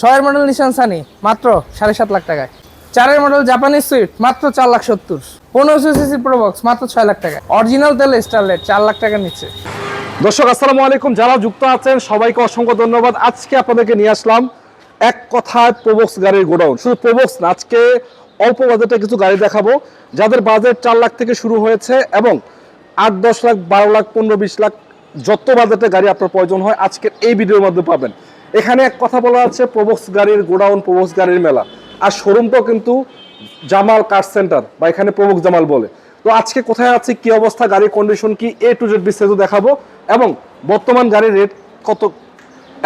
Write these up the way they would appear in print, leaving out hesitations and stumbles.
6 model নিশান সানি মাত্র 7.5 লাখ টাকায়। 4 model জাপানি সুইফট মাত্র 4,70,000। 1500 সিসি প্রোবক্স মাত্র 6 লাখ টাকা। অরিজিনাল তেল স্টারলেট 4 লাখ টাকার নিচে। দর্শক আসসালামু আলাইকুম, যারা যুক্ত আছেন সবাইকে অসংখ্য ধন্যবাদ। আজকে আপনাদেরকে নিয়ে আসলাম এক কথায় প্রোবক্স গাড়ির গোডাউন। শুধু প্রোবক্স না, আজকে অল্প বাজেটে কিছু গাড়ি দেখাবো যাদের বাজেট 4 লাখ থেকে শুরু হয়েছে এবং 8-10 লাখ, 12 লাখ, 15-20 লাখ যত বাজেটে গাড়ি আপনার প্রয়োজন হয় আজকে এই ভিডিওর মধ্যে পাবেন। এখানে এক কথা বলা আছে প্রোবক্স গাড়ির গোডাউন, প্রোবক্স গাড়ির মেলা। আর শোরুমটাও কিন্তু জামাল কার সেন্টার বা এখানে প্রোবক্স জামাল বলে। তো আজকে কোথায় আছে, কি অবস্থা, গাড়ির কন্ডিশন কি, A to Z বিস্তারিত দেখাবো এবং বর্তমান গাড়ির রেট কত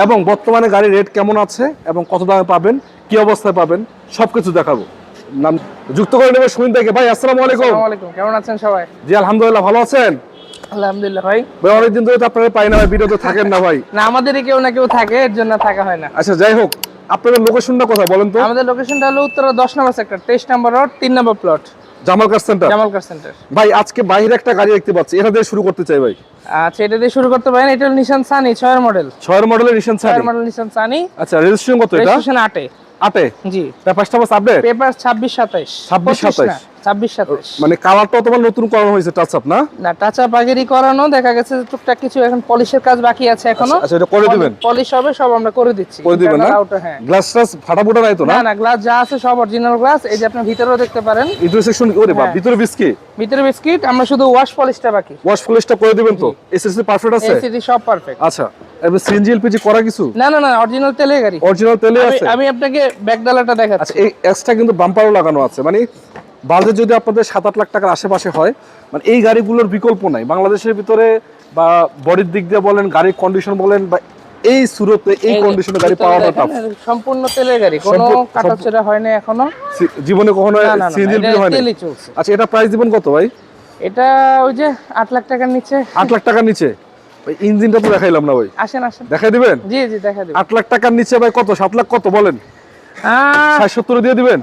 এবং বর্তমানে গাড়ির রেট কেমন আছে এবং কত দামে পাবেন, কি অবস্থায় পাবেন সবকিছু দেখাবো। নাম যুক্ত করে নেবে সুমিন ভাইকে। ভাই আসসালামু আলাইকুম। আসসালামু আলাইকুম, কেমন আছেন সবাই? জি আলহামদুলিল্লাহ, ভালো আছেন? আলহামদুলিল্লাহ ভাই। ভাই অনেকদিন ধরে তো আপনারা পাই না ভাই, ভিডিওতে থাকেন না ভাই। না, আমাদেরই কেউ না কেউ থাকে, এর জন্য থাকা হয় না। আচ্ছা যাই হোক, আপনাদের লোকেশনটা কোথায় বলেন তো? আমাদের লোকেশনটা হলো উত্তরা 10 নম্বর সেক্টর, 23 নম্বর রোড, 3 নম্বর plot, Jamal car centre. Jamal car centre. ভাই আজকে বাইরে একটা গাড়ি দেখতে পাচ্ছি, এটা দিয়ে শুরু করতে চাই ভাই। আচ্ছা, এটা দিয়ে শুরু করতে পারেন। এটা হলো নিশান সানি 6 মডেল। 6 মডেলের নিশান সানি। 6 মডেল নিশান সানি। আচ্ছা রেজিস্ট্রেশন কত এটা? রেজিস্ট্রেশন 8 এ। 8 এ। জি। পেপারসটা বাস আপডেট? পেপার 26-27। 26-27 26-27। মানে কালারটা তোমার নতুন করানো হয়েছে, টাচ আপ না? না, টাচ আপ আগেরই করানো, দেখা গেছে যে টুকটাক কিছু এখন পলিশের কাজ বাকি আছে এখনো। আচ্ছা এটা করে দিবেন? পলিশ হবে, সব আমরা করে দিচ্ছি। করে দিবেন না? হ্যাঁ। গ্লাস টাস ফাটাফুটা নাই তো না? না না, গ্লাস যা আছে সব অরিজিনাল গ্লাস। এই যে আপনি ভিতরেও দেখতে পারেন। ভিতরে সেকশন ওরে বাপ, হ্যাঁ। ভিতরে বিস্কি, ভিতরে বিস্কিট, আমরা শুধু ওয়াশ পলিশটা বাকি। ওয়াশ পলিশটা করে দিবেন তো? এসএসসি পারফেক্ট আছে? এসিডি সব পারফেক্ট। আচ্ছা এবার সিএনজি এলপিজি করা কিছু? না না না, অরিজিনাল তেলের গাড়ি। অরিজিনাল তেলে আছে? আমি আপনাকে ব্যাকডালাটা দেখাচ্ছি। আচ্ছা এই এক্সট্রা কিন্তু বাম্পারও লাগানো আছে, মানে বাজেট যদি আপনাদের 7-8 লাখ টাকার আশেপাশে হয়, মানে এই গাড়িগুলোর বিকল্প নাই বাংলাদেশের ভিতরে। বা বডির দিক দিয়ে বলেন, গাড়ির কন্ডিশন বলেন, বা এই সুরতে এই কন্ডিশনে গাড়ি পাওয়াটা টাফ। সম্পূর্ণ তেলের গাড়ি, কোনো কাটাছেড়া হয় না এখনো জীবনে কখনো সিএনজি এলপি হয় না। তেলই চলছে। আচ্ছা এটা প্রাইস দিবেন কত ভাই? এটা ওই যে 8 লাখ টাকার নিচে। 8 লাখ টাকার নিচে? ভাই ইঞ্জিনটা তো দেখাইলাম না ভাই। আসেন আসেন, দেখাই দিবেন? জি জি দেখা দেব। 8 লাখ টাকার নিচে ভাই কত? 7 লাখ কত বলেন? 60-70 দিয়ে দিবেন?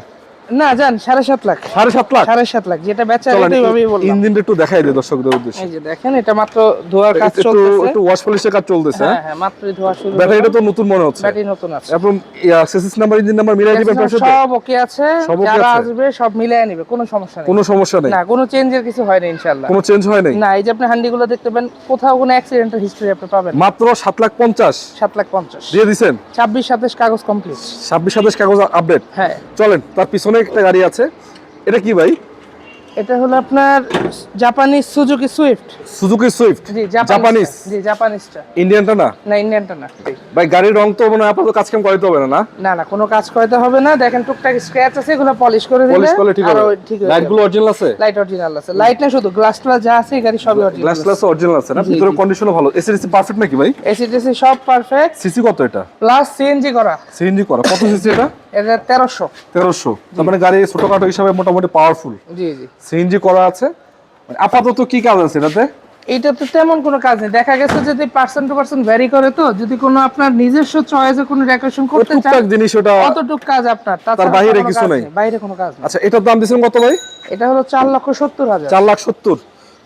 না জান, 7.5 লাখ। 7.5 লাখ? 7.5 লাখ যেটা বেচা এটাই ভাবেই বললাম। ইঞ্জিনটা একটু দেখাই দিই দর্শকদের উদ্দেশ্যে। এই যে দেখেন, এটা মাত্র ধোয়ার কাজ চলতেছে। একটু ওয়াশ পলিশের কাজ চলতেছে। হ্যাঁ হ্যাঁ, মাত্রই ধোয়া শুরু। ব্যাটারিটা তো নতুন মনে হচ্ছে। ব্যাটারি নতুন আছে। এবং সিসিস নাম্বার, ইঞ্জিন নাম্বার মিলাই দিবেন তার সাথে? সব ওকে আছে, যারা আসবে সব মিলিয়ে নেবে, কোনো সমস্যা নেই। কোনো সমস্যা নেই? না, কোনো চেঞ্জের কিছু হয় না ইনশাআল্লাহ। কোনো চেঞ্জ হয় নাই? না, এই যে আপনি হান্ডিগুলো দেখতে পাবেন, কোথাও কোনো অ্যাক্সিডেন্টের হিস্ট্রি আপনি পাবেন। মাত্র 7,50,000 7,50,000 দিয়ে দিবেন? 26-27 কাগজ কমপ্লিট। 26-27 কাগজ আপডেট। হ্যাঁ চলেন, তার পিছনে একটা গাড়ি আছে, এটা কি ভাই? এটা হলো আপনার জাপানি সুজুকি সুইফট। Suzuki Swift? জি জাপানিজ? জি জাপানিজটা। ইন্ডিয়ানটা না? না, ইন্ডিয়ানটা না। ভাই গাড়ির রং তো মনে হয় আপাতত কাজ কাম করাইতে হবে না? না না না, কোনো কাজ করতে হবে না। দেখেন টুকটাক স্ক্র্যাচ আছে, এগুলো পলিশ করে দিলে পলিশ করলে ঠিক হবে। ঠিক হবে। লাইটগুলো অরিজিনাল আছে? লাইট অরিজিনাল আছে। লাইট না, শুধু গ্লাস ট্লাস যা আছে এই গাড়ি সবই অরিজিনাল। গ্লাস গ্লাস অরিজিনাল আছে না? ভিতরে কন্ডিশনও ভালো। এসিডিসি পারফেক্ট নাকি ভাই? এসিডিসি সব পারফেক্ট। সিসি কত এটা? প্লাস সিএনজি করা। সিএনজি করা কত সিসি এটা? এটা 1300। 1300? তার মানে গাড়ি ছোটখাটো হিসাবে মোটামুটি পাওয়ারফুল। জি জি। সিএনজি করা আছে। মানে আপাতত কি কাজ আছে এটাতে? এটা তো তেমন কোনো কাজ নেই, দেখা গেছে যদি পার্সন টু পার্সন ভ্যারি করে, তো যদি কোনো আপনার নিজস্ব চয়েসে কোনো ডেকোরেশন করতে চান, টুকটাক জিনিস ওটা, কতটুক কাজ আপনার, তার বাইরে কিছু নেই। বাইরে কোনো কাজ নেই। আচ্ছা এটার দাম দিছেন কত ভাই? এটা হলো 4,70,000। 4,70,000।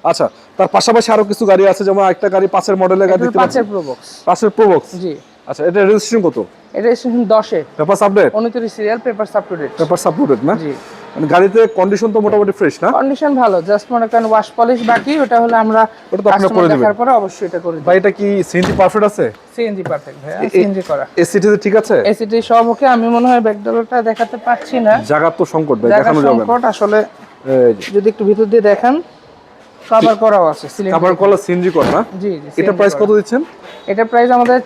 আচ্ছা তার পাশাপাশি আরো কিছু গাড়ি আছে, যেমন একটা গাড়ি 5 এর মডেলের গাড়ি দেখতে পাচ্ছি। 5 এর প্রোবক্স। 5 এর প্রোবক্স? জি। আচ্ছা এটা রেজিস্ট্রেশন কত? এটা রেজিস্ট্রেশন 10 এ। Papers update? 29 serial, papers up to date. Papers update না? জি। মানে গাড়িতে কন্ডিশন তো মোটামুটি ফ্রেশ না? কন্ডিশন ভালো, জাস্ট মনে করেন ওয়াশ পলিশ বাকি, ওটা হলো আমরা ওটা তো আপনি করে কাস্টমার দিবেন। দেখার পরে অবশ্যই এটা করে দিই। ভাই এটা কি সিএনজি পারফেক্ট আছে? সিএনজি পারফেক্ট ভাই, সিএনজি করা। এসিটি ঠিক আছে? এসিটি সব ওকে। আমি মনে হয় ব্যাকডালাটা দেখাতে পাচ্ছি না, জায়গা তো সংকট ভাই, জায়গা দেখানো যাবে না। সংকট আসলে। এই যে যদি একটু ভিতর দিয়ে দেখেন, কভার করাও আছে, সিলিন্ডার কভার কলা সিএনজি কর না? জি জি। এটা প্রাইস কত দিচ্ছেন? এটা প্রাইস আমাদের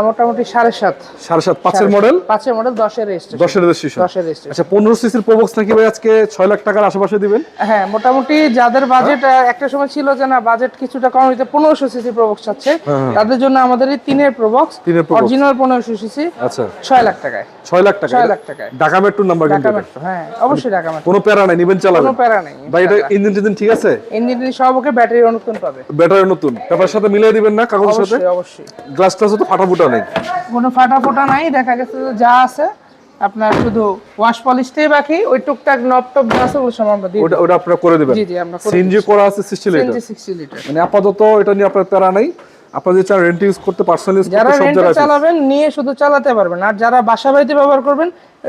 মোটামুটি 7.5। 7.5? 5 এর মডেল? 5 এর মডেল, 10 এর রেজিস্ট্রেশন। 10 এর রেজিস্ট্রেশন? 10 এর রেজিস্ট্রেশন। আচ্ছা 15 সিসির প্রবক্স নাকি ভাই আজকে 6 লাখ টাকার আশেপাশে দিবেন? হ্যাঁ, মোটামুটি যাদের বাজেট একটা সময় ছিল যে না বাজেট কিছুটা কম হইতে 1500 সিসি প্রবক্স চাচ্ছে, তাদের জন্য আমাদের এই 3 এর প্রবক্স অরিজিনাল 1500 সিসি। আচ্ছা 6 লাখ টাকায়। 6 লাখ টাকা? 6 লাখ টাকায়। ঢাকা মেট্রো নাম্বার কিন্তু? ঢাকা মেট্রো, হ্যাঁ অবশ্যই ঢাকা মেট্রো। কোনো প্যারা নাই, নিবেন চালাবেন? কোনো প্যারা নেই ভাই এটা ইঞ্জিন টিঞ্জিন ঠিক আছে? ইঞ্জিন সব ওকে, ব্যাটারি নতুন পাবে। ব্যাটারি নতুন, পেপার সাথে মিলিয়ে দিবেন না কাগজের সাথে? অবশ্যই অবশ্যই। গ্লাস টাস তো ফাটাফুটা নেই? কোনো ফাটা ফোটা নাই, দেখা গেছে যে যা আছে আপনার শুধু ওয়াশ পলিশটাই বাকি, ওই টুকটাক নব টপ যা আছে ওগুলো সব আমরা দিই। ওটা আপনারা করে দিবেন? জি জি, আমরা করে সিএনজি করা আছে 60 লিটার? CNG 60 litre. মানে আপাতত এটা নিয়ে আপনার প্যারা নাই। আপনারা যে রেন্ট ইউজ করতে পার্সোনালি ইউজ যারা করতে সব রেন্টে জায়গায় চালাবেন নিয়ে শুধু চালাতে পারবেন, আর যারা বাসা বাড়িতে ব্যবহার করবেন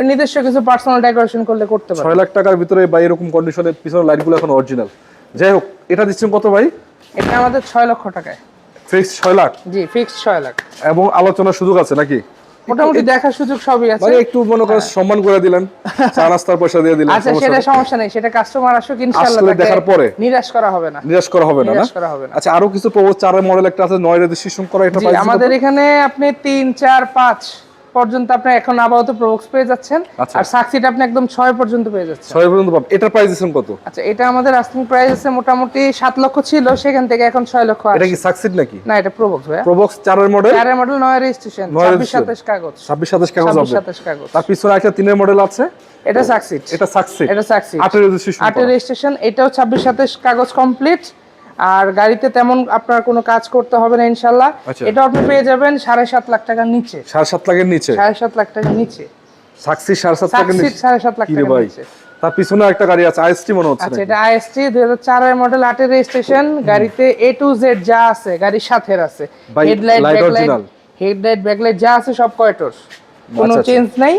নিজস্ব কিছু পার্সোনাল ডেকোরেশন করলে করতে 6 পারবেন। লাখ টাকার ভিতরে বা এরকম কন্ডিশনে পিছনের লাইটগুলো এখন অরিজিনাল। যাই হোক, এটা দিচ্ছেন কত ভাই? এটা আমাদের 6 লক্ষ টাকায়। ফিক্স 6 লাখ? জি, ফিক্সড 6 লাখ। এবং আলোচনার সুযোগ আছে নাকি? মোটামুটি দেখার সুযোগ সবই আছে। মানে একটু মনে করেন সম্মান করে দিলেন, চা নাস্তার পয়সা দিয়ে দিলেন, আচ্ছা, সেটা সমস্যা নেই, সেটা কাস্টমার আসুক ইনশাআল্লাহ আসলে তাকে দেখার পরে নিরাশ করা হবে না। নিরাশ করা হবে না, না? নিরাশ করা হবে না। আচ্ছা, আরো কিছু প্রবোজ 4 এর মডেল একটা আছে 9 রেজিস্ট্রেশন করা, এটা জি, প্রাইস আমাদের এখানে আপনি 3, 4, 5 পর্যন্ত আপনি এখন আপাতত প্রবক্স পেয়ে যাচ্ছেন। আচ্ছা। আর সাকসিড আপনি একদম 6 পর্যন্ত পেয়ে যাচ্ছেন। 6 পর্যন্ত পাবেন। এটার প্রাইস দিচ্ছেন কত? আচ্ছা, এটা আমাদের আস্কিং প্রাইস আছে মোটামুটি 7 লক্ষ ছিল, সেখান থেকে এখন 6 লক্ষ এটা আছে। কি সাকসিড নাকি? না, এটা প্রবক্স ভাইয়া। প্রবক্স 4 এর মডেল, 4 এর মডেল, 9 রেজিস্ট্রেশন, 26 কাগজ। 26-27 কাগজ 26, হবে। 27 কাগজ। তার পিছনে একটা 3 এর মডেল আছে, এটা সাকসিড। এটা সাকসিড, এটা সাকসিড 8 এর রেজিস্ট্রেশন 8 এর রেজিস্ট্রেশন, এটাও 26-27 কাগজ কমপ্লিট। আর গাড়িতে তেমন আপনার কোনো কাজ করতে হবে না ইনশাআল্লাহ। আচ্ছা। এটা আপনি পেয়ে যাবেন 7.5 লাখ টাকার নিচে। 7.5 লাখের নিচে? 7.5 লাখ টাকার নিচে সাকসিড 7.5 লাখের সাকসিড, নিচে? 7.5 লাখ কি রে টাকার ভাই, নিচে। তার পিছনে একটা গাড়ি আছে আইএসটি মনে হচ্ছে আচ্ছা, নাকি? এটা আইএসটি 2004 এর মডেল, 8 এর রেজিস্ট্রেশন। গাড়িতে A to Z যা আছে গাড়ির সাথে আছে, ভাই, headlight, light backlight, original? Headlight, backlight যা আছে সব কয়টোর, কোনো আচ্ছা। চেঞ্জ নাই।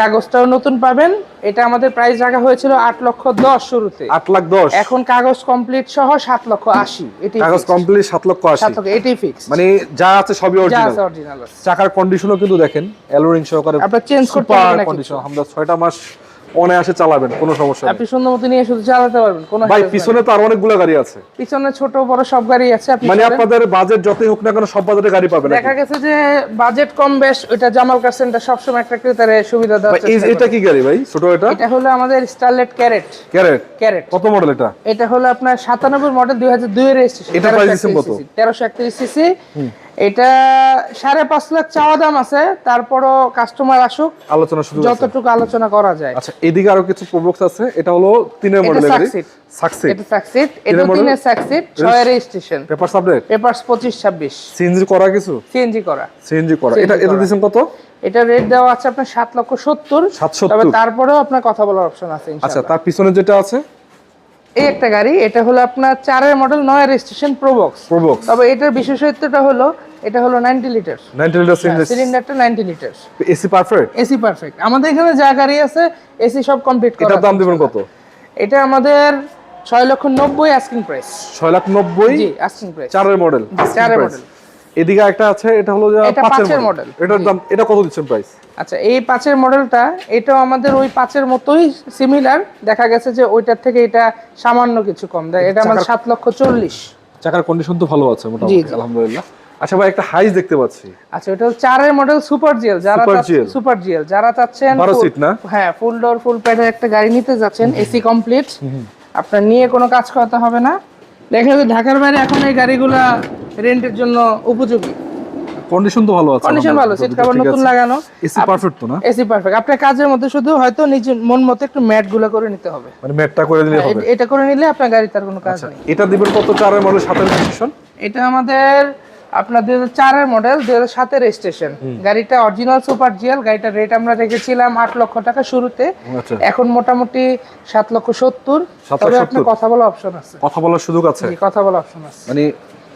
কাগজটাও নতুন পাবেন। এটা আমাদের প্রাইস রাখা হয়েছিল 8,10,000 শুরুতে, 8,10,000? এখন কাগজ কমপ্লিট সহ 7,80,000। এটাই কাগজ কমপ্লিট 7,80,000? 7,00,000, এটাই ফিক্স। মানে যা আছে সবই যা অরিজিনাল। আছে অরিজিনাল আছে। চাকার কন্ডিশনও কিন্তু দেখেন অ্যালোরিং সহকারে, আপনার চেঞ্জ করতে সুপার হবে না কিছু। কন্ডিশন। আমরা 6টা মাস অনায়াসে চালাবেন, কোনো সমস্যা নেই। আপনি সুন্দর মতো নিয়ে শুধু চালাতে পারবেন, কোনো ভাই, হেল্প পিছনে তো আর অনেকগুলো গাড়ি আছে, নাই। পিছনে ছোট বড় সব গাড়ি আছে। আপনি মানে চলেন। আপনাদের বাজেট যতই হোক না কেন সব বাজেটে গাড়ি পাবেন দেখা গেছে যে বাজেট কম বেশ, ওইটা জামাল কার সেন্টার সবসময় একটা ক্রেতারে সুবিধা দেওয়ার ভাই। চেষ্টা এটা করে। কি গাড়ি ভাই, ছোট এটা? এটা হলো আমাদের স্টারলেট ক্যারেট। ক্যারেট? ক্যারেট কত মডেল এটা? এটা হলো আপনার 97 মডেল, 2002 এর রেজিস্ট্রেশন। এটা প্রাইস দিচ্ছেন কত? 1331 সিসি। এটা 5.5 লাখ চাওয়া দাম আছে, তারপরও কাস্টমার আসুক, আলোচনা শুরু আছে। যতটুকু আলোচনা করা যায়। আচ্ছা, এদিকে আরো কিছু প্রবক্স আছে, এটা হলো 3 এর মডেল গাড়ি, সাকসিড। সাকসিড। এটা সাকসিড, এটা 3 এর সাকসিড, 6 এর registration, papers update, papers 25-26, CNG করা কিছু? সিএনজি করা। সিএনজি করা। CNG এটা করা। দিছেন কত? এটা রেট দেওয়া আছে আপনার 7,70,000। 770? তবে তারপরেও আপনার কথা বলার অপশন আছে আচ্ছা, ইনশাআল্লাহ। তার পিছনে যেটা আছে এই একটা গাড়ি, এটা হলো আপনার 4 এর মডেল, 9 এর রেজিস্ট্রেশন, প্রোবক্স। প্রবক্স, তবে এটার বিশেষত্বটা হলো এটা হলো 90 লিটার 90 লিটার সিএনজি, সিলিন্ডারটা 90 litre, AC perfect. AC perfect. আমাদের এখানে যা গাড়ি আছে এসি সব কমপ্লিট করা। এটার দাম দিবেন কত? এটা আমাদের 6,90,000 আস্কিং প্রাইস। 6,90,000? জি, আস্কিং প্রাইস। 4 এর মডেল, 4 এর মডেল। এদিকে একটা আছে, এটা হলো এটা 5 এর 5 মডেল। এটার দাম, এটা কত দিচ্ছেন প্রাইস? আচ্ছা, এই 5 এর মডেলটা, এটাও আমাদের ওই 5 এর মতোই সিমিলার। দেখা গেছে যে ওইটার থেকে এটা সামান্য কিছু কম দেয়। এটা আমাদের 7,40,000। চাকার কন্ডিশন তো ভালো আছে মোটামুটি, জি। আলহামদুলিল্লাহ। আচ্ছা ভাই, একটা হাইস দেখতে পাচ্ছি। আচ্ছা, এটা হলো 4 এর মডেল, সুপার জিএল। যারা Super GL? সুপার জিএল যারা চাচ্ছেন 12 সিট না? হ্যাঁ, ফুল ডোর ফুল প্যাডের একটা গাড়ি নিতে যাচ্ছেন, এসি কমপ্লিট, আপনার নিয়ে কোনো কাজ করতে হবে না। দেখা যায় ঢাকার বাইরে এখন এই গাড়িগুলা রেন্টের জন্য উপযোগী। কন্ডিশন তো ভালো আছে, কন্ডিশন ভালো, সিট কভার নতুন লাগানো, এসি পারফেক্ট তো না? AC perfect. আপনার কাজের মধ্যে শুধু হয়তো নিজের মন মতো একটু ম্যাট গুলা করে নিতে হবে। মানে ম্যাটটা করে দিলে হবে। এটা করে নিলে আপনার গাড়ি তার কোনো কাজ আচ্ছা, নেই। এটা দিবেন কত? 4 এর মডেল, 7 এর রেজিস্ট্রেশন। এটা আমাদের আপনার 2004 এর মডেল, 2007 এর রেজিস্ট্রেশন। গাড়িটা অরিজিনাল সুপার জিএল। গাড়িটার রেট আমরা রেখেছিলাম 8 লক্ষ টাকা শুরুতে, আচ্ছা, এখন মোটামুটি 7,70,000। 7,70,000? তবে আপনার কথা বলার অপশন আছে। কথা বলার সুযোগ আছে? জি, কথা বলার অপশন আছে। মানে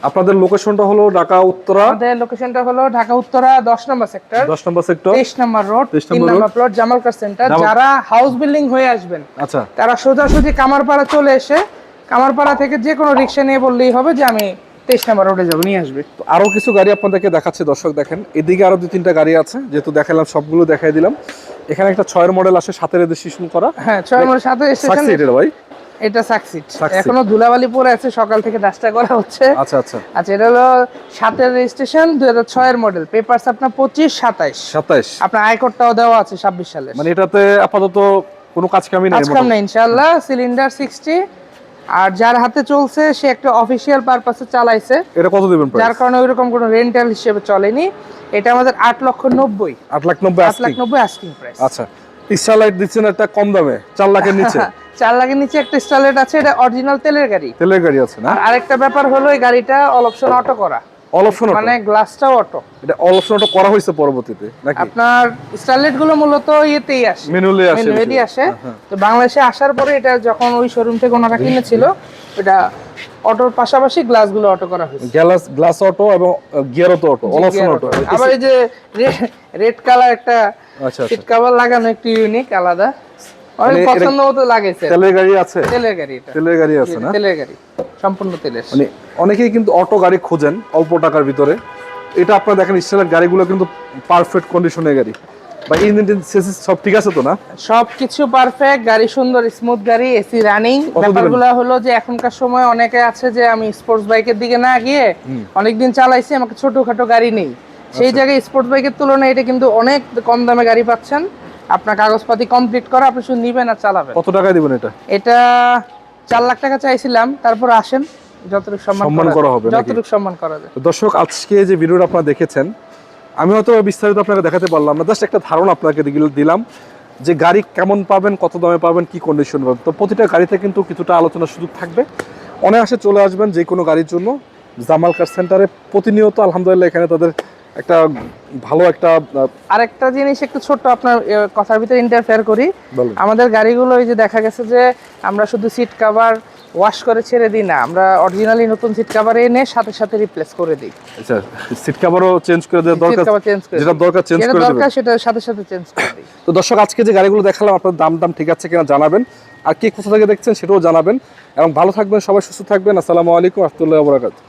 আপনাদের লোকেশনটা হলো ঢাকা উত্তরা, আমাদের লোকেশনটা হলো ঢাকা উত্তরা 10 নম্বর সেক্টর, 10 নম্বর সেক্টর, 23 নম্বর রোড, 23 3 নম্বর নম্বর প্লট, জামাল কার সেন্টার। যারা হাউস বিল্ডিং হয়ে আসবেন আচ্ছা, তারা সোজাসুজি কামারপাড়া চলে এসে কামারপাড়া থেকে যে কোনো রিক্সা নিয়ে বললেই হবে যে আমি 23 নম্বর রোডে যাবো, নিয়ে আসবে। তো আরো কিছু গাড়ি আপনাদেরকে দেখাচ্ছে দর্শক, দেখেন এদিকে আরো 2-3টা গাড়ি আছে, যেহেতু দেখালাম সবগুলো দেখাই দিলাম। এখানে একটা 6 এর মডেল আছে, 7 এর রেজিস্ট্রেশন করা, হ্যাঁ, 6 নম্বর সাথে স্টেশন। সাকসিড এটা ভাই? এটা সাকসিড, Succeed। এখনো ধুলাবালি পড়ে আছে, সকাল থেকে ডাস্টা করা হচ্ছে। আচ্ছা আচ্ছা, আচ্ছা, এটা হলো 7 এর রেজিস্ট্রেশন, 2006 এর মডেল, পেপারস আপনার 25-27, 27। আপনার আয়করটাও দেওয়া আছে 26 সালের। মানে এটাতে আপাতত কোনো কাজ কামি নেই? কাজ কাম নেই ইনশাআল্লাহ। সিলিন্ডার 60, আর যার হাতে চলছে সে একটা অফিশিয়াল পারপাসে চালাইছে, এটা কত দিবেন যার প্রাইস? কারণে ওইরকম কোনো রেন্টাল হিসেবে চলেনি। এটা আমাদের 8,90,000, 8,90,000 আস্কিং। 8,90,000 asking price. আচ্ছা, স্টারলাইট দিচ্ছেন একটা কম দামে 4 লাখের নিচে? 4 লাখের নিচে একটা স্টারলেট আছে, এটা অরিজিনাল তেলের গাড়ি। তেলের গাড়ি আছে না? আর আরেকটা ব্যাপার হলো এই গাড়িটা অল অপশন অটো করা, অল অপশন মানে গ্লাসটাও অটো। এটা অল অপশন অটো করা হয়েছে পরবর্তীতে নাকি? আপনার স্টারলেট গুলো মূলত ইয়েতেই আসে, ম্যানুয়ালি আসে? ম্যানুয়ালি আসে। তো বাংলাদেশে আসার পরে এটা যখন ওই শোরুম থেকে ওনারা কিনেছিল, এটা অটোর পাশাপাশি গ্লাসগুলো অটো করা হয়েছে। গ্লাস অটো এবং gear auto all option auto. আবার এই যে রেড কালার একটা আচ্ছা সিট কভার লাগানো একটু ইউনিক আলাদা, অনেক পছন্দ মতো লাগেছে। তেলের গাড়ি আছে, তেলের গাড়ি, এটা তেলের গাড়ি আছে না? তেলের গাড়ি, সম্পূর্ণ তেলের। মানে অনেকেই কিন্তু অটো গাড়ি খোঁজেন অল্প টাকার ভিতরে। এটা আপনারা দেখেন স্টাইলের গাড়িগুলো কিন্তু পারফেক্ট কন্ডিশনের গাড়ি, বা ইঞ্জিন চেসিস সব ঠিক আছে তো না? সবকিছু পারফেক্ট, গাড়ি সুন্দর স্মুথ গাড়ি, এসি রানিং। ব্যাপারগুলো হলো যে এখনকার সময় অনেকে আছে যে আমি স্পোর্টস বাইকের দিকে না গিয়ে অনেকদিন চালাইছি, আমাকে ছোটখাটো গাড়ি নেই, সেই জায়গায় স্পোর্টস বাইকের তুলনায় এটা কিন্তু অনেক কম দামে গাড়ি পাচ্ছেন। আপনার কাগজপাতি কমপ্লিট করা, আপনি শুধু নিবেন আর চালাবেন। কত টাকায় দিবেন এটা? এটা 4 লাখ টাকা চাইছিলাম, তারপর আসেন যতটুকু সম্মান করা হবে, যতটুকু সম্মান করা যায়। দর্শক, আজকে যে ভিডিওটা আপনারা দেখেছেন, আমি হয়তো বিস্তারিত আপনাকে দেখাতে পারলাম না, জাস্ট একটা ধারণা আপনাকে দিলাম যে গাড়ি কেমন পাবেন, কত দামে পাবেন, কি কন্ডিশন পাবেন। তো প্রতিটা গাড়িতে কিন্তু কিছুটা আলোচনার সুযোগ থাকবে। অনায়াসে চলে আসবেন যে কোনো গাড়ির জন্য জামাল কার সেন্টারে। প্রতিনিয়ত আলহামদুলিল্লাহ এখানে তাদের একটা ভালো একটা আরেকটা জিনিস একটু ছোট্ট আপনার কথার ভিতরে ইন্টারফেয়ার করি। বলেন। আমাদের গাড়িগুলো এই যে দেখা গেছে যে আমরা শুধু সিট কভার ওয়াশ করে ছেড়ে দিই না, আমরা অরিজিনালি নতুন সিট কভার এনে সাথে সাথে রিপ্লেস করে দিই। আচ্ছা, সিট কভারও চেঞ্জ করে দেওয়া দরকার, যেটা দরকার চেঞ্জ করে দেবেন, সেটা সাথে সাথে চেঞ্জ করে দিই। তো দর্শক, আজকে যে গাড়িগুলো দেখালাম আপনার দাম ঠিক আছে কিনা জানাবেন, আর কে কোথা থেকে দেখছেন সেটাও জানাবেন, এবং ভালো থাকবেন সবাই, সুস্থ থাকবেন। আসসালামু আলাইকুম ওয়া রাহমাতুল্লাহি ওয়া বারাকাতুহু।